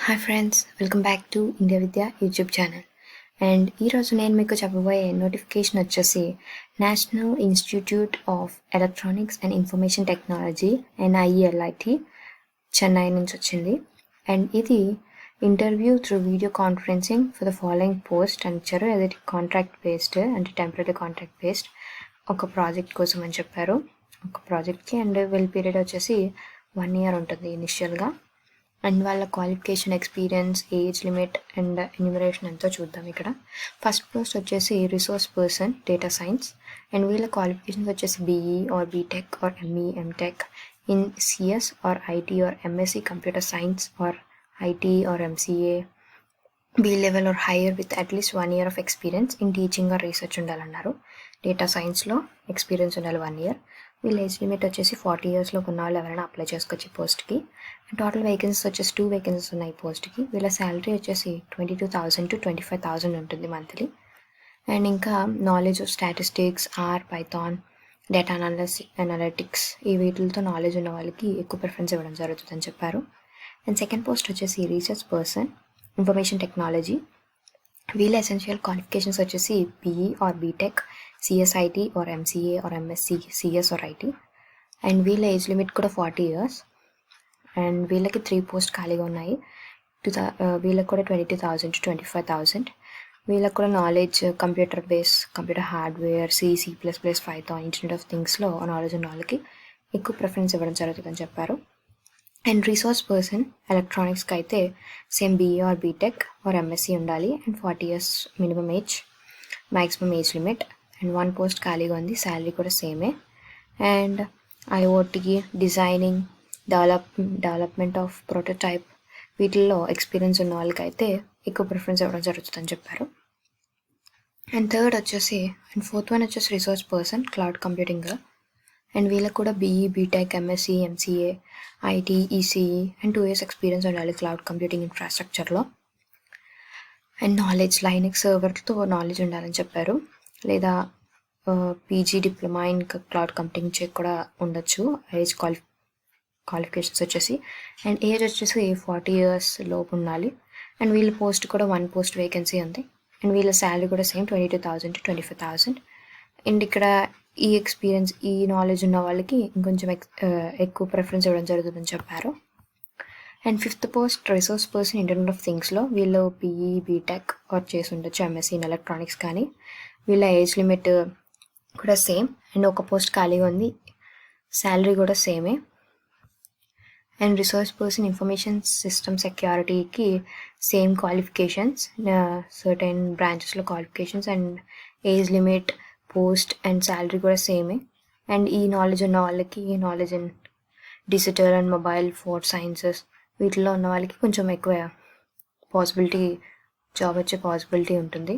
Hi friends, welcome back to India Vidya YouTube channel. And ఈరోజు నేను మీకు చెప్పబోయే నోటిఫికేషన్ వచ్చేసి national institute of electronics and information technology NIELIT Chennai నుంచి వచ్చింది. అండ్ ఇది interview through video conferencing for the following post అని ఇచ్చారు. అది కాంట్రాక్ట్ బేస్డ్, అంటే టెంపరీ కాంట్రాక్ట్ బేస్డ్ ఒక ప్రాజెక్ట్ కోసం అని చెప్పారు. ఒక ప్రాజెక్ట్కి అండ్ వెల్ పీరియడ్ వచ్చేసి 1 year ఉంటుంది ఇనిషియల్గా. అండ్ వాళ్ళ qualification, experience, age limit and enumeration ఎంతో చూద్దాం. ఇక్కడ ఫస్ట్ పోస్ట్ వచ్చేసి resource person data science. And వీళ్ళ క్వాలిఫికేషన్స్ వచ్చేసి BE or BTech are ME MTech in CS or IT are MSc computer science or IT are MCA B level are hire with at least 1 year of experience in teaching are research ఉండాలన్నారు. Data సైన్స్లో experience ఉండాలి 1 year. వీళ్ళ age limit వచ్చేసి 40 yearsలో ఉన్న వాళ్ళు ఎవరైనా apply చేసుకోవచ్చు ఈ పోస్ట్కి. టోటల్ వేకెన్సీస్ వచ్చేసి 2 vacancies ఉన్నాయి ఈ పోస్ట్కి. వీళ్ళ శాలరీ వచ్చేసి 22,000 to 25,000 ఉంటుంది మంత్లీ. అండ్ ఇంకా knowledge of statistics, Python, data analytics ఈ వీటితో నాలెడ్జ్ ఉన్న వాళ్ళకి ఎక్కువ ప్రిఫరెన్స్ ఇవ్వడం జరుగుతుందని చెప్పారు. అండ్ సెకండ్ పోస్ట్ వచ్చేసి రీసెర్చ్ పర్సన్ ఇన్ఫర్మేషన్ టెక్నాలజీ. వీళ్ళ ఎసెన్షియల్ క్వాలిఫికేషన్స్ వచ్చేసి BE or BTech, CSIT or MCA or MSc CS or IT. And వీళ్ళ ఏజ్ లిమిట్ కూడా 40 years. అండ్ వీళ్ళకి 3 పోస్ట్ ఖాళీగా ఉన్నాయి. వీళ్ళకి కూడా 22,000 to 25,000. వీళ్ళకి కూడా knowledge computer hardware, C++, Python, internet of థింగ్స్లో నాలెడ్జ్ ఉన్న వాళ్ళకి ఎక్కువ ప్రిఫరెన్స్ ఇవ్వడం జరుగుతుందని చెప్పారు. అండ్ రిసోర్స్ పర్సన్ ఎలక్ట్రానిక్స్కి అయితే same BE or BTech or MSc ఉండాలి. And 40 years minimum age, maximum age limit. And 1 post ఖాళీగా ఉంది. శాలరీ కూడా సేమే. And IoT, designing, development of prototype వీటిల్లో ఎక్స్పీరియన్స్ ఉన్న వాళ్ళకి అయితే ఎక్కువ ప్రిఫరెన్స్ ఇవ్వడం జరుగుతుందని చెప్పారు. అండ్ ఫోర్త్ వన్ వచ్చేసి resource person cloud computing. And వీళ్ళకి కూడా BE, BTech, MSc, MCA, IT, ECE and 2 years experience ఉండాలి క్లౌడ్ కంప్యూటింగ్ ఇన్ఫ్రాస్ట్రక్చర్లో. అండ్ నాలెడ్జ్ లైనక్స్ సర్వర్తో నాలెడ్జ్ ఉండాలని చెప్పారు. లేదా PG diploma in cloud computing కూడా ఉండొచ్చు. ఏజ్ క్వాలిఫికేషన్స్ వచ్చేసి అండ్ ఏజ్ వచ్చేసి 40 years లోపు ఉండాలి. అండ్ వీళ్ళ పోస్ట్ కూడా 1 పోస్ట్ వేకెన్సీ ఉంది. అండ్ వీళ్ళ శాలరీ కూడా సేమ్ 22,000 to 25,000. అండ్ ఇక్కడ ఈ ఎక్స్పీరియన్స్, ఈ నాలెడ్జ్ ఉన్న వాళ్ళకి ఇంకొంచెం ఎక్కువ ప్రిఫరెన్స్ ఇవ్వడం జరుగుతుందని చెప్పారు. And fifth post resource person internet of థింగ్స్లో వీళ్ళు PE, బీటెక్ ఆర్ చేసి ఉండొచ్చు MSc ఇన్ ఎలక్ట్రానిక్స్. కానీ వీళ్ళ ఏజ్ లిమిట్ కూడా సేమ్. అండ్ 1 పోస్ట్ ఖాళీగా ఉంది. శాలరీ కూడా సేమే. And resource person information system సెక్యూరిటీకి సేమ్ క్వాలిఫికేషన్స్, సర్టెన్ బ్రాంచెస్లో qualifications. And age limit, post and salary కూడా సేమే. అండ్ ఈ నాలెడ్జ్ ఉన్న వాళ్ళకి knowledge in digital and mobile phone sciences వీటిలో ఉన్న వాళ్ళకి కొంచెం ఎక్కువ జాబ్ వచ్చే పాసిబిలిటీ ఉంటుంది.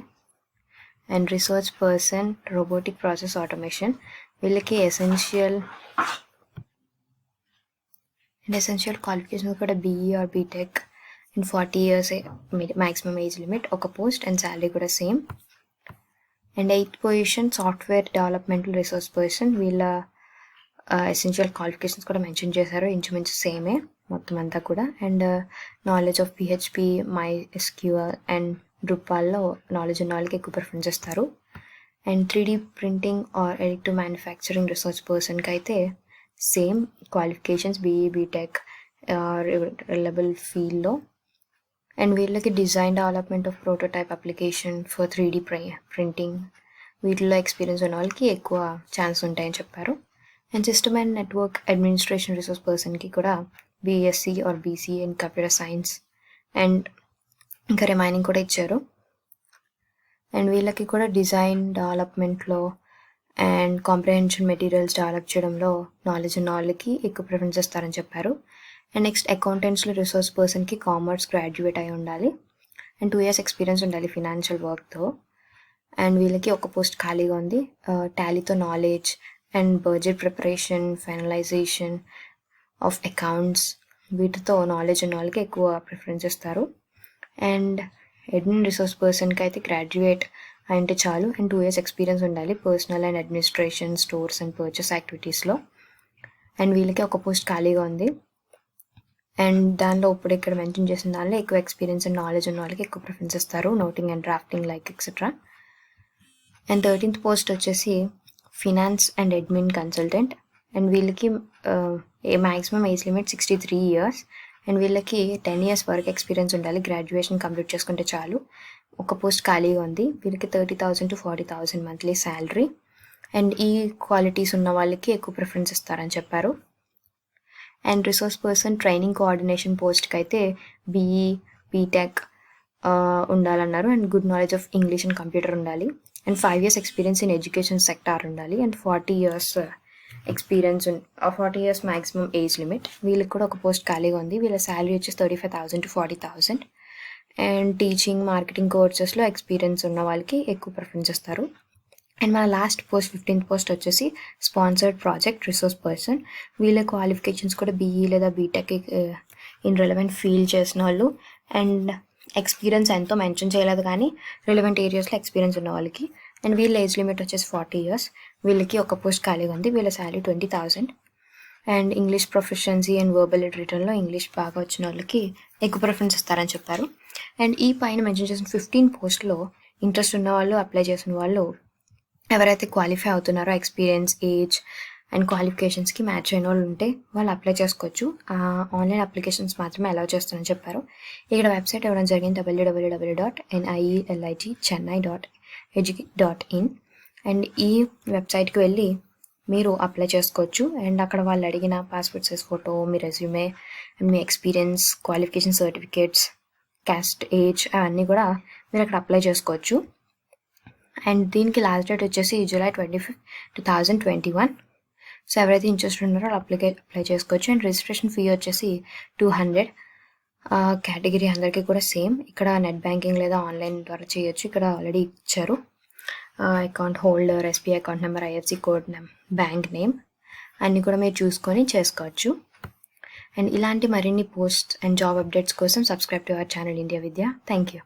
And resource person robotic process automation వీళ్ళకి ఎసెన్షియల్ క్వాలిఫికేషన్ కూడా BE or BTech and 40 years maximum age limit, 1 post and salary కూడా same. And 8th position software developmental resource person. వీళ్ళ ఎసెన్షియల్ క్వాలిఫికేషన్స్ కూడా mention చేశారు, ఇంచుమించు సేమే మొత్తం అంతా కూడా. And knowledge of PHP, MySQL and Drupalలో నాలెడ్జ్ ఉన్న వాళ్ళకి ఎక్కువ ప్రిఫరెన్స్ ఇస్తారు. And 3D printing or additive manufacturing resource పర్సన్కి అయితే same qualifications BE, BTech reliable ఫీల్డ్లో. అండ్ వీళ్ళకి design development of prototype application for 3D printing వీటిల్లో ఎక్స్పీరియన్స్ ఉన్న వాళ్ళకి ఎక్కువ ఛాన్స్ ఉంటాయని చెప్పారు. And system and network administration resource పర్సన్కి కూడా BSc or BCA in computer science and ఇంకా రిమైనింగ్ కూడా ఇచ్చారు. అండ్ వీళ్ళకి కూడా డిజైన్ డెవలప్మెంట్లో అండ్ కాంప్రహెన్షన్ మెటీరియల్స్ డెవలప్ చేయడంలో నాలెడ్జ్ ఉన్న వాళ్ళకి ఎక్కువ ప్రిఫరెన్స్ ఇస్తారని చెప్పారు. అండ్ నెక్స్ట్ అకౌంటెంట్స్లో రిసోర్స్ పర్సన్కి కామర్స్ గ్రాడ్యుయేట్ అయి ఉండాలి. అండ్ 2 years ఎక్స్పీరియన్స్ ఉండాలి ఫినాన్షియల్ వర్క్తో. అండ్ వీళ్ళకి 1 పోస్ట్ ఖాళీగా ఉంది. టాలీతో knowledge and budget preparation, finalisation of accounts వీటితో నాలెడ్జ్ ఉన్న వాళ్ళకి ఎక్కువ ప్రిఫరెన్స్ ఇస్తారు. అండ్ అడ్మిన్ రిసోర్స్ పర్సన్కి అయితే గ్రాడ్యుయేట్ అంటే చాలు. అండ్ 2 years ఎక్స్పీరియన్స్ ఉండాలి personal and administration, stores and purchase యాక్టివిటీస్లో. అండ్ వీళ్ళకి 1 పోస్ట్ ఖాళీగా ఉంది. అండ్ దానిలో ఇప్పుడు ఇక్కడ మెన్షన్ చేసిన దానిలో ఎక్కువ ఎక్స్పీరియన్స్ అండ్ నాలెడ్జ్ ఉన్న వాళ్ళకి ఎక్కువ ప్రిఫరెన్స్ ఇస్తారు, noting and drafting like etcetera. And 13th post వచ్చేసి finance and admin consultant. And వీళ్ళకి maximum age limit 63 years. And వీళ్ళకి 10 years వరకు ఎక్స్పీరియన్స్ ఉండాలి, గ్రాడ్యుయేషన్ కంప్లీట్ చేసుకుంటే చాలు. ఒక పోస్ట్ ఖాళీగా ఉంది. వీళ్ళకి 30,000 to 40,000 మంత్లీ శాలరీ. అండ్ ఈ క్వాలిటీస్ ఉన్న వాళ్ళకి ఎక్కువ ప్రిఫరెన్స్ ఇస్తారని చెప్పారు. And resource person training coordination పోస్ట్కి అయితే బీఈ బీటెక్ ఉండాలన్నారు. And good knowledge of English and computer ఉండాలి. And 5 years experience in education sector ఉండాలి. And 40 years experience 40 years maximum age limit. వీళ్ళకి కూడా ఒక పోస్ట్ ఖాళీగా ఉంది. వీళ్ళ శాలరీ వచ్చేసి 35,000 to 40,000. అండ్ టీచింగ్ మార్కెటింగ్ కోర్సెస్లో ఎక్స్పీరియన్స్ ఉన్న వాళ్ళకి ఎక్కువ ప్రిఫరెన్స్ ఇస్తారు. అండ్ మన లాస్ట్ పోస్ట్ 15th పోస్ట్ వచ్చేసి స్పాన్సర్డ్ ప్రాజెక్ట్ రిసోర్స్ పర్సన్. వీళ్ళ క్వాలిఫికేషన్స్ కూడా బీఈ లేదా బీటెక్ ఇన్ రెలవెంట్ ఫీల్డ్ చేసిన వాళ్ళు. అండ్ ఎక్స్పీరియన్స్ ఎంతో మెన్షన్ చేయలేదు కానీ రిలవెంట్ ఏరియాస్లో ఎక్స్పీరియన్స్ ఉన్న వాళ్ళకి. అండ్ వీళ్ళ ఏజ్ లిమిట్ వచ్చేసి 40 years. వీళ్ళకి ఒక పోస్ట్ ఖాళీగా ఉంది. వీళ్ళ salary 20,000. And English proficiency and verbal రిటర్న్లో ఇంగ్లీష్ బాగా వచ్చిన వాళ్ళకి ఎక్కువ ప్రిఫరెన్స్ ఇస్తారని చెప్పారు. అండ్ ఈ పైన మెన్షన్ చేసిన 15 పోస్ట్లో ఇంట్రెస్ట్ ఉన్న వాళ్ళు, అప్లై చేసిన వాళ్ళు ఎవరైతే క్వాలిఫై అవుతున్నారో ఎక్స్పీరియన్స్, ఏజ్ అండ్ క్వాలిఫికేషన్స్కి మ్యాచ్ అయిన వాళ్ళు ఉంటే వాళ్ళు అప్లై చేసుకోవచ్చు. ఆన్లైన్ అప్లికేషన్స్ మాత్రమే అలౌ చేస్తారని చెప్పారు. ఇక్కడ వెబ్సైట్ ఇవ్వడం జరిగింది www.nielitchennai.edu.in. అండ్ ఈ వెబ్సైట్కి వెళ్ళి మీరు అప్లై చేసుకోవచ్చు. అండ్ అక్కడ వాళ్ళు అడిగిన passport size photo, me resume and me experience, qualification certificates, caste, age అవన్నీ కూడా మీరు అక్కడ అప్లై చేసుకోవచ్చు. అండ్ దీనికి లాస్ట్ డేట్ వచ్చేసి July 25, 2021. సో ఎవరైతే ఇంట్రెస్ట్ ఉన్నారో వాళ్ళు అప్లై చేసుకోవచ్చు. అండ్ రిజిస్ట్రేషన్ ఫీ వచ్చేసి 200. కేటగిరీ అందరికీ కూడా సేమ్. ఇక్కడ నెట్ బ్యాంకింగ్ లేదా ఆన్లైన్ ద్వారా చేయొచ్చు. ఇక్కడ ఆల్రెడీ ఇచ్చారు account holder, SBI account number, IFC code, bank name అన్నీ కూడా మీరు చూసుకొని చేసుకోవచ్చు. అండ్ ఇలాంటి మరిన్ని పోస్ట్స్ అండ్ జాబ్ అప్డేట్స్ కోసం subscribe to our channel India Vidya. Thank you.